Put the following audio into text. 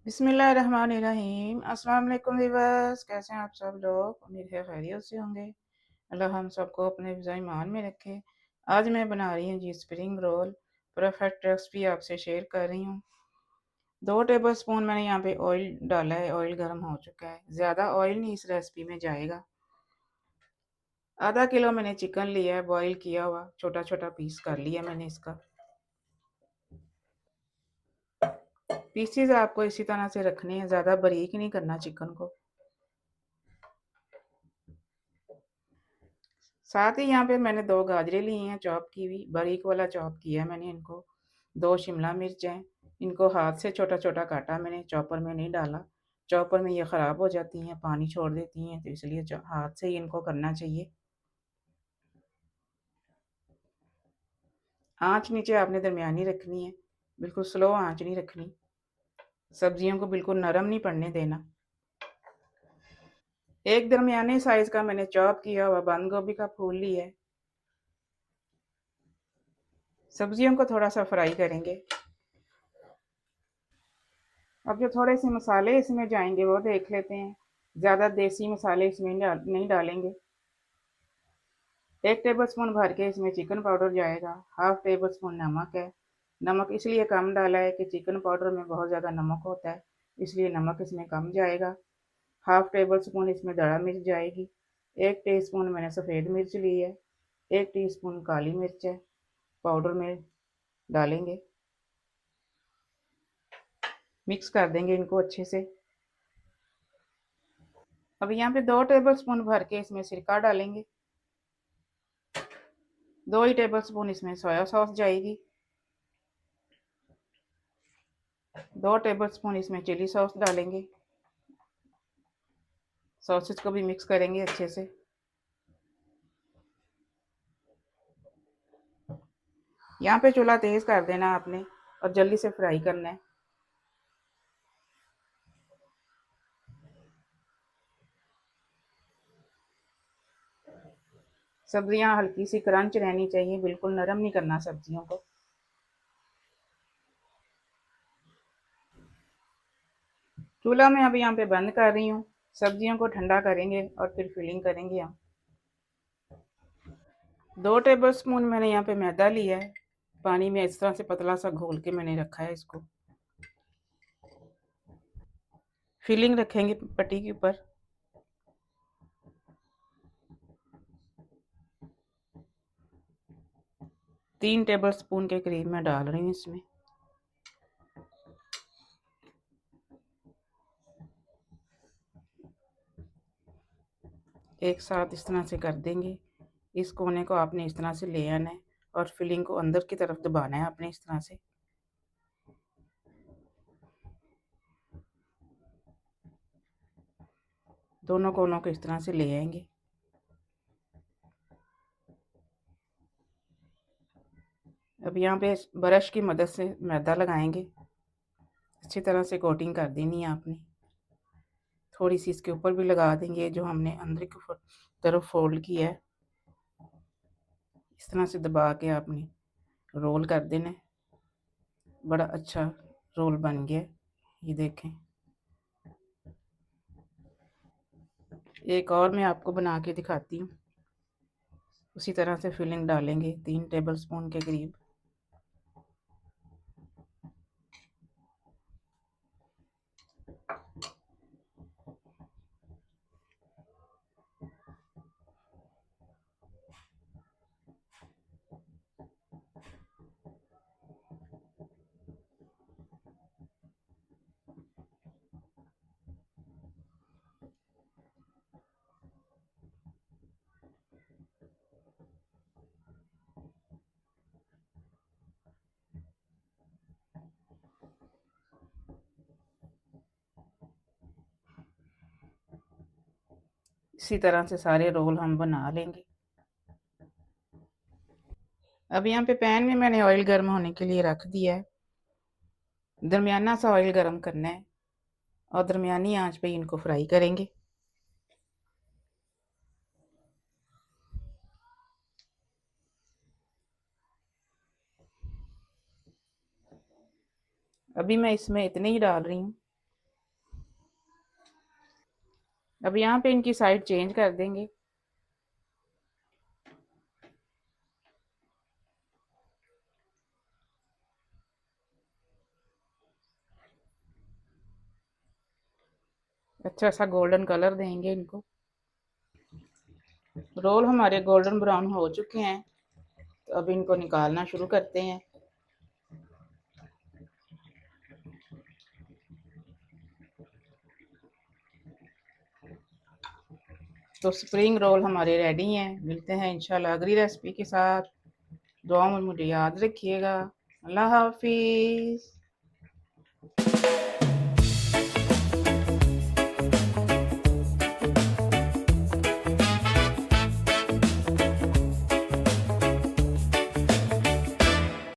बिस्मिल्लाहिर्रहमानिर्रहीम। अस्सलाम वालेकुम व्यूअर्स, कैसे हैं आप सब लोग? उम्मीद है खैरियत से होंगे। अल्लाह हम सबको अपने फ़िज़ा ईमान में रखे। आज मैं बना रही हूँ जी स्प्रिंग रोल। परफेक्ट रेसिपी आपसे शेयर कर रही हूँ। 2 टेबल स्पून मैंने यहाँ पे ऑयल डाला है। ऑयल गर्म हो चुका है। ज़्यादा ऑयल नहीं इस रेसिपी में जाएगा। आधा किलो मैंने चिकन लिया है, बॉयल किया हुआ। छोटा छोटा पीस कर लिया मैंने इसका। पीसेस आपको इसी तरह से रखने हैं, ज़्यादा बारीक नहीं करना चिकन को। साथ ही यहाँ पे मैंने 2 गाजरें ली हैं चॉप की हुई, बारीक वाला चॉप किया है मैंने इनको। 2 शिमला मिर्च हैं, इनको हाथ से छोटा-छोटा काटा मैंने, चॉपर में नहीं डाला। चॉपर में ये ख़राब हो जाती हैं, पानी छोड़ देती हैं, तो इसलिए हाथ से ही इनको करना चाहिए। आँच नीचे आपने दरमियानी रखनी है, बिल्कुल स्लो आँच नहीं रखनी। सब्जियों को बिल्कुल नरम नहीं पड़ने देना। एक दरमियाने साइज़ का मैंने चॉप किया हुआ बंद गोभी का फूल लिया है। सब्जियों को थोड़ा-सा फ्राई करेंगे। अब जो थोड़े से मसाले इसमें जाएंगे वो देख लेते हैं। ज़्यादा देसी मसाले इसमें नहीं डालेंगे। 1 टेबल स्पून भर के इसमें चिकन पाउडर जाएगा। 1/2 टेबल स्पून नमक है। नमक इसलिए कम डाला है कि चिकन पाउडर में बहुत ज़्यादा नमक होता है, इसलिए नमक इसमें कम जाएगा। 1/2 टेबल स्पून इसमें दड़ा मिर्च जाएगी। 1 टीस्पून मैंने सफ़ेद मिर्च ली है। 1 टीस्पून काली मिर्च है, पाउडर में डालेंगे। मिक्स कर देंगे इनको अच्छे से। अब यहाँ पे 2 टेबल स्पून भर के इसमें सिरका डालेंगे। 2 ही टेबल स्पून इसमें सोया सॉस जाएगी। 2 टेबल स्पून इसमें चिली सॉस डालेंगे। सॉसेज को भी मिक्स करेंगे अच्छे से। यहाँ पे चूल्हा तेज़ कर देना आपने और जल्दी से फ्राई करना है। सब्जियाँ हल्की सी क्रंच रहनी चाहिए, बिल्कुल नरम नहीं करना सब्जियों को। चूल्हा मैं अभी यहाँ पे बंद कर रही हूँ। सब्जियों को ठंडा करेंगे और फिर फिलिंग करेंगे हम। 2 टेबल स्पून मैंने यहाँ पे मैदा लिया है। पानी में इस तरह से पतला सा घोल के मैंने रखा है इसको। फिलिंग रखेंगे पट्टी के ऊपर। 3 टेबल स्पून के करीब मैं डाल रही हूँ इसमें। एक साथ इस तरह से कर देंगे। इस कोने को आपने इस तरह से ले आना है और फिलिंग को अंदर की तरफ दबाना है आपने इस तरह से। दोनों कोनों को इस तरह से ले आएंगे। अब यहाँ पे ब्रश की मदद से मैदा लगाएंगे। अच्छी तरह से कोटिंग कर देनी है आपने। थोड़ी सी इसके ऊपर भी लगा देंगे जो हमने अंदर की तरफ फोल्ड किया है। इस तरह से दबा के आपने रोल कर देना है। बड़ा अच्छा रोल बन गया, ये देखें। एक और मैं आपको बना के दिखाती हूँ। उसी तरह से फिलिंग डालेंगे 3 टेबल स्पून के करीब। इसी तरह से सारे रोल हम बना लेंगे। अब यहाँ पे पैन में मैंने ऑयल गर्म होने के लिए रख दिया है। दरमियाना सा ऑयल गर्म करना है और दरमियानी आंच पे इनको फ्राई करेंगे। अभी मैं इसमें इतने ही डाल रही हूँ। अब यहाँ पे इनकी साइड चेंज कर देंगे। अच्छा सा गोल्डन कलर देंगे इनको। रोल हमारे गोल्डन ब्राउन हो चुके हैं, तो अब इनको निकालना शुरू करते हैं। तो स्प्रिंग रोल हमारे रेडी हैं। मिलते हैं इंशाल्लाह अगली रेसिपी के साथ। दुआ में मुझे याद रखिएगा। अल्लाह हाफिज़।